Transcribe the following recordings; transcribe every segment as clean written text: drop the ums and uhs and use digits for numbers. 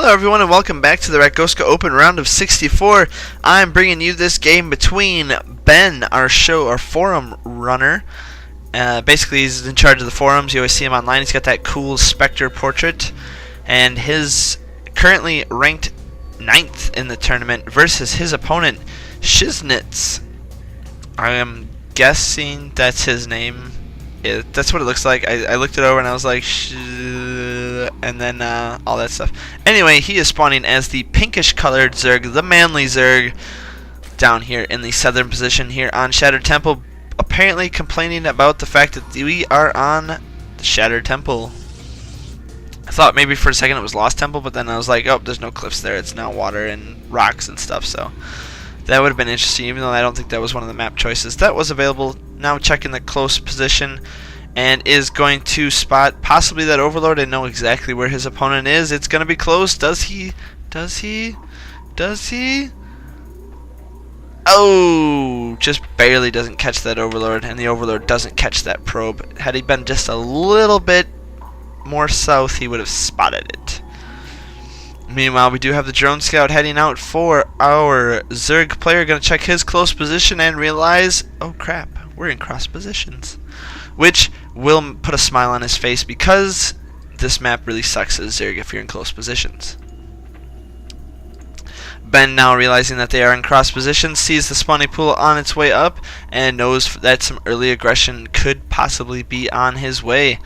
Hello everyone and welcome back to the Rakgoska Open Round of 64. I'm bringing you this game between Ben, our forum runner. Basically he's in charge of the forums. You always see him online. He's got that cool Spectre portrait. And his currently ranked 9th in the tournament versus his opponent, sHizniTes. I am guessing that's his name. That's what it looks like. I looked it over and I was like, and then all that stuff. Anyway, he is spawning as the pinkish colored Zerg, the manly Zerg, down here in the southern position here on Shattered Temple, apparently complaining about the fact that we are on the Shattered Temple. I thought maybe for a second it was Lost Temple, but then I was like, oh, there's no cliffs there. It's now water and rocks and stuff, so that would have been interesting, even though I don't think that was one of the map choices that was available. Now checking the close position, and is going to spot possibly that Overlord and know exactly where his opponent is. It's going to be close. Does he? Does he? Does he? Oh, just barely doesn't catch that Overlord, and the Overlord doesn't catch that probe. Had he been just a little bit more south, he would have spotted it. Meanwhile, we do have the drone scout heading out for our Zerg player. Going to check his close position and realize, oh crap, we're in cross positions. Which will put a smile on his face because this map really sucks as Zerg if you're in close positions. Ben, now realizing that they are in cross positions, sees the spawning pool on its way up and knows that some early aggression could possibly be on his way.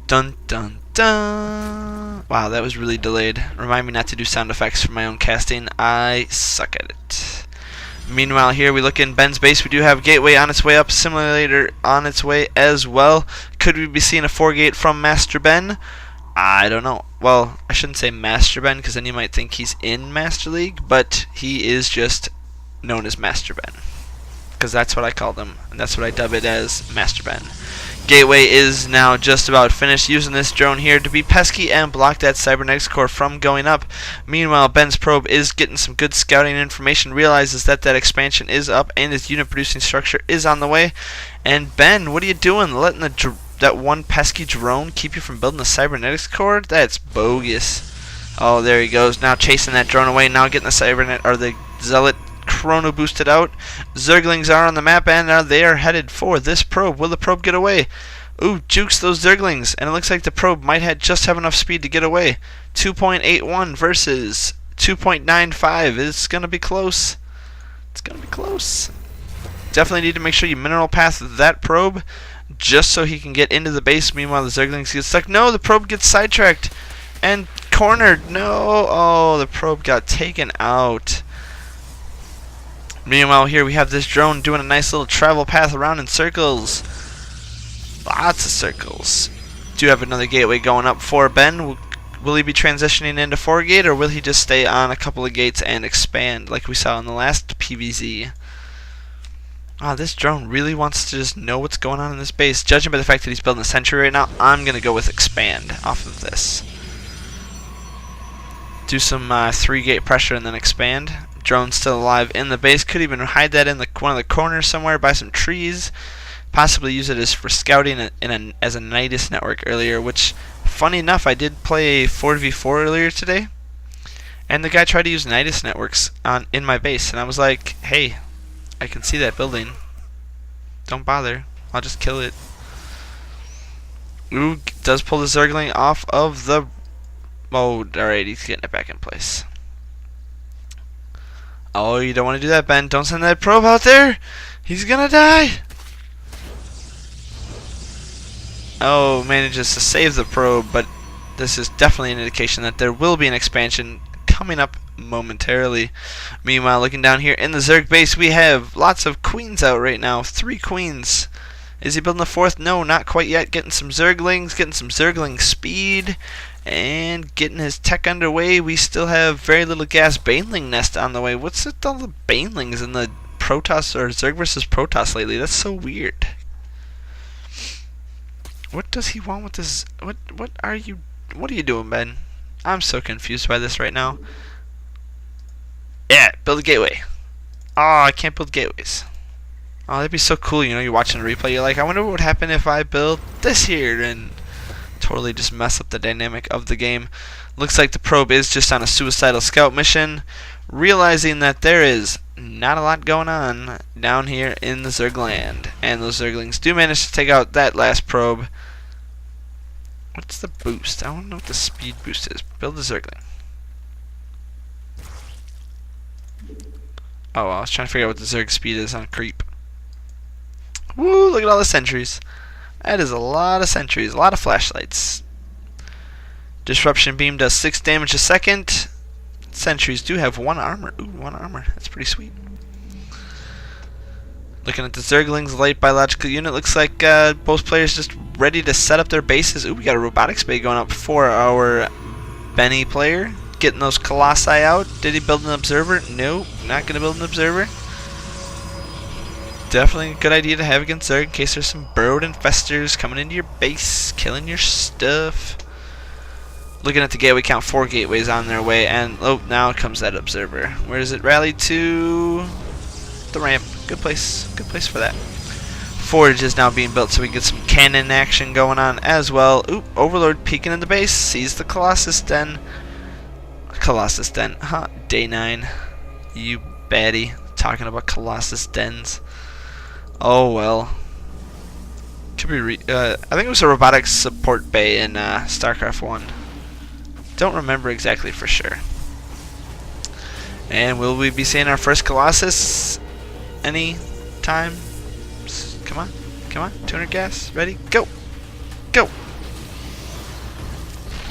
Dun dun dun. Wow, that was really delayed. Remind me not to do sound effects for my own casting. I suck at it. Meanwhile, here we look in Ben's base. We do have Gateway on its way up, Simulator on its way as well. Could we be seeing a 4-gate from Master Ben? I don't know. Well, I shouldn't say Master Ben because then you might think he's in Master League, but he is just known as Master Ben because that's what I call him, and that's what I dub it as, Master Ben. Gateway is now just about finished using this drone here to be pesky and block that cybernetics core from going up. Meanwhile, Ben's probe is getting some good scouting information, realizes that that expansion is up and his unit producing structure is on the way. And Ben, what are you doing? Letting that one pesky drone keep you from building the cybernetics core? That's bogus. Oh, there he goes. Now chasing that drone away. Now getting the zealot chrono boosted out. Zerglings are on the map and they are headed for this probe. Will the probe get away? Ooh, jukes those Zerglings, and it looks like the probe might just have enough speed to get away. 2.81 versus 2.95. It's gonna be close. It's gonna be close. Definitely need to make sure you mineral path that probe just so he can get into the base. Meanwhile, the Zerglings get stuck. No, the probe gets sidetracked and cornered. No, oh, the probe got taken out. Meanwhile, here we have this drone doing a nice little travel path around in circles. Lots of circles. Do have another gateway going up for Ben. Will he be transitioning into 4-gate, or will he just stay on a couple of gates and expand like we saw in the last PVZ? Wow, this drone really wants to just know what's going on in this base. Judging by the fact that he's building a sentry right now, I'm going to go with expand off of this. Do some 3-gate pressure and then expand. Drone still alive in the base. Could even hide that in one of the corners somewhere by some trees. Possibly use it as for scouting as a Nidus network earlier, which, funny enough, I did play 4v4 earlier today, and the guy tried to use Nidus networks in my base, and I was like, hey, I can see that building. Don't bother. I'll just kill it. Ooh, does pull the Zergling off of the... Oh, alright, he's getting it back in place. Oh, you don't want to do that, Ben. Don't send that probe out there. He's gonna die. Oh, manages to save the probe, but this is definitely an indication that there will be an expansion coming up momentarily. Meanwhile, looking down here in the Zerg base, we have lots of queens out right now. 3 queens. Is he building a 4th? No, not quite yet. Getting some Zerglings, getting some Zergling speed, and getting his tech underway. We still have very little gas Baneling nest on the way. What's with all the Banelings in the Protoss or Zerg versus Protoss lately? That's so weird. What does he want with this? What are you doing, Ben? I'm so confused by this right now. Yeah, build a gateway. Oh, I can't build gateways. Oh, that'd be so cool. You know, you're watching a replay, you're like, I wonder what would happen if I built this here, and totally just mess up the dynamic of the game. Looks like the probe is just on a suicidal scout mission, realizing that there is not a lot going on down here in the Zergland. And those Zerglings do manage to take out that last probe. What's the boost? I want to know what the speed boost is. Build a Zergling. Oh, I was trying to figure out what the Zerg speed is on creep. Woo, look at all the sentries. That is a lot of sentries, a lot of flashlights. Disruption beam does 6 damage a second. Sentries do have 1 armor. Ooh, 1 armor. That's pretty sweet. Looking at the Zerglings light biological unit, looks like both players just ready to set up their bases. Ooh, we got a robotics bay going up for our Benny player. Getting those colossi out. Did he build an observer? No, not going to build an observer. Definitely a good idea to have against Zerg in case there's some burrowed infestors coming into your base, killing your stuff. Looking at the gateway count, 4 gateways on their way, and oh, now comes that observer. Where does it rally to? The ramp. Good place for that. Forge is now being built so we can get some cannon action going on as well. Oop, Overlord peeking in the base, sees the Colossus Den. Colossus Den, huh? Day 9. You baddie, talking about Colossus Dens. Oh well. Could be I think it was a robotics support bay in StarCraft 1. Don't remember exactly for sure. And will we be seeing our first Colossus any time? Come on, come on. 200 gas, ready, go, go.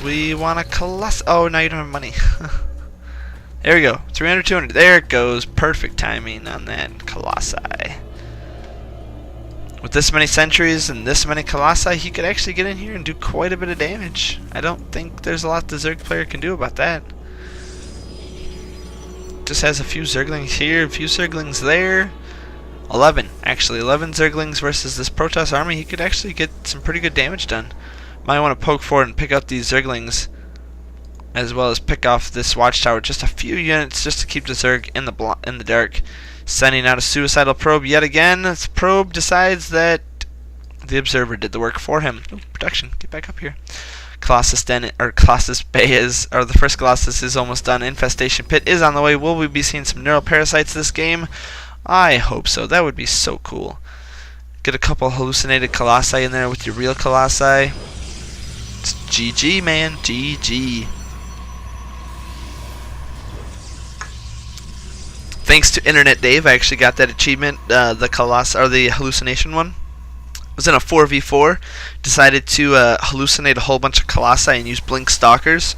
We want a Colossus. Oh, now you don't have money. There we go. 300, 200. There it goes. Perfect timing on that Colossi. With this many sentries and this many Colossi, he could actually get in here and do quite a bit of damage. I don't think there's a lot the Zerg player can do about that. Just has a few Zerglings here, a few Zerglings there. 11, actually. 11 Zerglings versus this Protoss army. He could actually get some pretty good damage done. Might want to poke forward and pick up these Zerglings, as well as pick off this watchtower. Just a few units just to keep the Zerg in the dark. Sending out a suicidal probe yet again. This probe decides that the observer did the work for him. Ooh, production, get back up here. Colossus Den, or Colossus Bay is, or the first Colossus is almost done. Infestation Pit is on the way. Will we be seeing some neural parasites this game? I hope so. That would be so cool. Get a couple hallucinated Colossi in there with your real Colossi. It's GG, man. GG. Thanks to Internet Dave, I actually got that achievement, the Colossi, or the hallucination one. I was in a 4v4, decided to hallucinate a whole bunch of Colossi and use Blink Stalkers.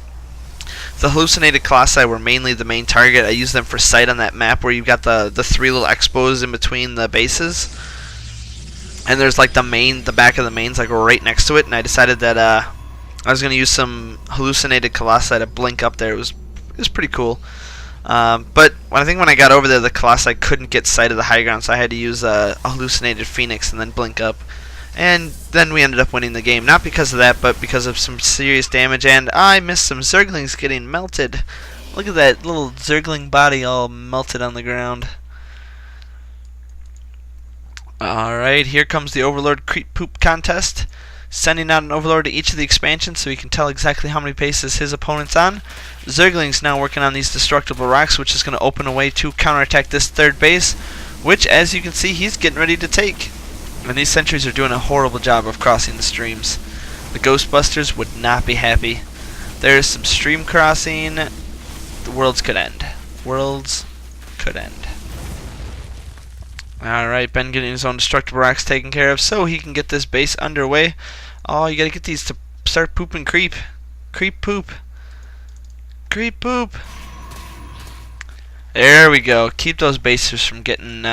The hallucinated Colossi were mainly the main target. I used them for sight on that map where you've got the 3 little expos in between the bases. And there's like the back of the main's like right next to it, and I decided that I was going to use some hallucinated Colossi to blink up there. It was pretty cool. But I think when I got over there, the Colossi couldn't get sight of the high ground, so I had to use a hallucinated Phoenix and then blink up. And then we ended up winning the game, not because of that, but because of some serious damage, and I missed some Zerglings getting melted. Look at that little Zergling body all melted on the ground. Alright, here comes the Overlord Creep Poop contest. Sending out an Overlord to each of the expansions so he can tell exactly how many bases his opponent's on. Zergling's now working on these destructible rocks, which is going to open a way to counterattack this 3rd base, which, as you can see, he's getting ready to take. And these sentries are doing a horrible job of crossing the streams. The Ghostbusters would not be happy. There's some stream crossing. The worlds could end. Worlds could end. Alright, Ben getting his own destructible rocks taken care of so he can get this base underway. Oh, you gotta get these to start pooping creep. Creep poop. Creep poop. There we go. Keep those bases from getting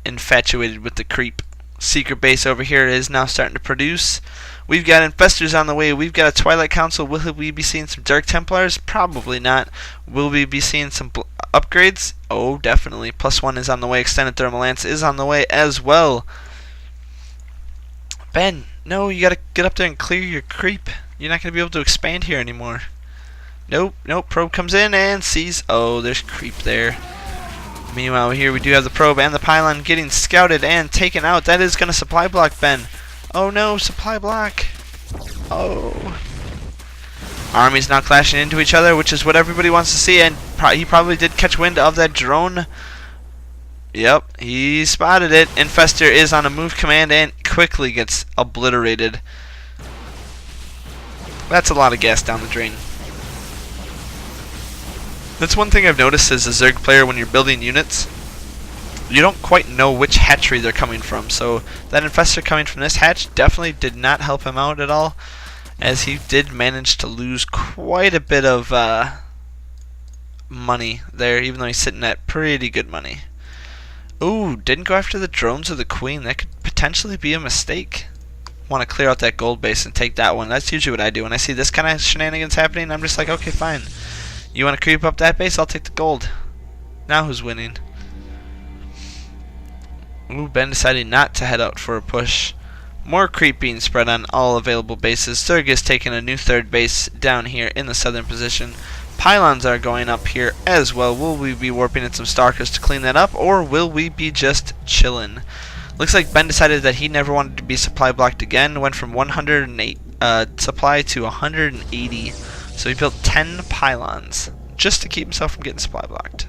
infatuated with the creep. Secret base over here is now starting to produce. We've got infestors on the way. We've got a Twilight Council. Will we be seeing some Dark Templars? Probably not. Will we be seeing some upgrades? Oh, definitely. +1 is on the way. Extended Thermal Lance is on the way as well. Ben, no, you gotta get up there and clear your creep. You're not gonna be able to expand here anymore. Nope, nope. Probe comes in and sees. Oh, there's creep there. Meanwhile, here we do have the probe and the pylon getting scouted and taken out. That is going to supply block Ben. Oh no, supply block. Oh. Armies now clashing into each other, which is what everybody wants to see, and he probably did catch wind of that drone. Yep, he spotted it. Infestor is on a move command and quickly gets obliterated. That's a lot of gas down the drain. That's one thing I've noticed as a Zerg player when you're building units. You don't quite know which hatchery they're coming from, so that Infestor coming from this hatch definitely did not help him out at all, as he did manage to lose quite a bit of money there, even though he's sitting at pretty good money. Ooh, didn't go after the drones of the queen. That could potentially be a mistake. Want to clear out that gold base and take that one. That's usually what I do. When I see this kind of shenanigans happening, I'm just like, okay, fine. You want to creep up that base? I'll take the gold. Now who's winning? Ooh, Ben decided not to head out for a push. More creep being spread on all available bases. Zerg is taking a new third base down here in the southern position. Pylons are going up here as well. Will we be warping in some Stalkers to clean that up, or will we be just chilling? Looks like Ben decided that he never wanted to be supply blocked again. Went from 108 supply to 180. So he built 10 pylons just to keep himself from getting supply blocked.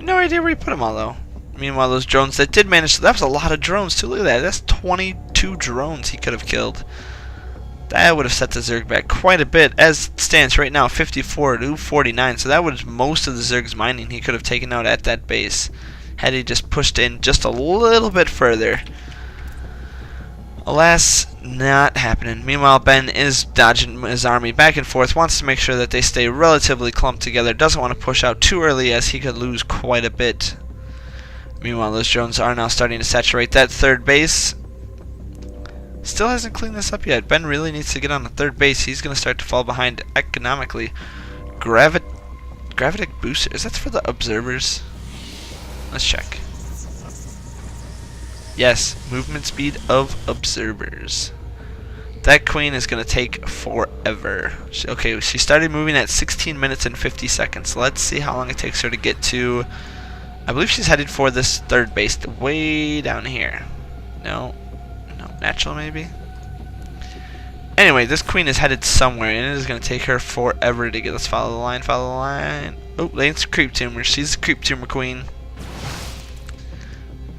No idea where he put them all though. Meanwhile, those drones that did manage to... That was a lot of drones too. Look at that. That's 22 drones he could have killed. That would have set the Zerg back quite a bit. As it stands right now, 54 to 49. So that was most of the Zerg's mining he could have taken out at that base, had he just pushed in just a little bit further. Alas, not happening. Meanwhile, Ben is dodging his army back and forth, wants to make sure that they stay relatively clumped together, doesn't want to push out too early as he could lose quite a bit. Meanwhile, those drones are now starting to saturate that third base. Still hasn't cleaned this up yet. Ben really needs to get on the third base. He's going to start to fall behind economically. Gravitic booster. Is that for the observers? Let's check. Yes, movement speed of observers. That queen is going to take forever. Okay, she started moving at 16 minutes and 50 seconds. Let's see how long it takes her to get to... I believe she's headed for this third base way down here. No, natural maybe? Anyway, this queen is headed somewhere, and it is going to take her forever to get... Let's follow the line, follow the line. Oh, Lane's creep tumor. She's the creep tumor queen.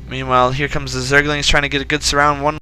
Meanwhile, here comes the Zerglings trying to get a good surround. One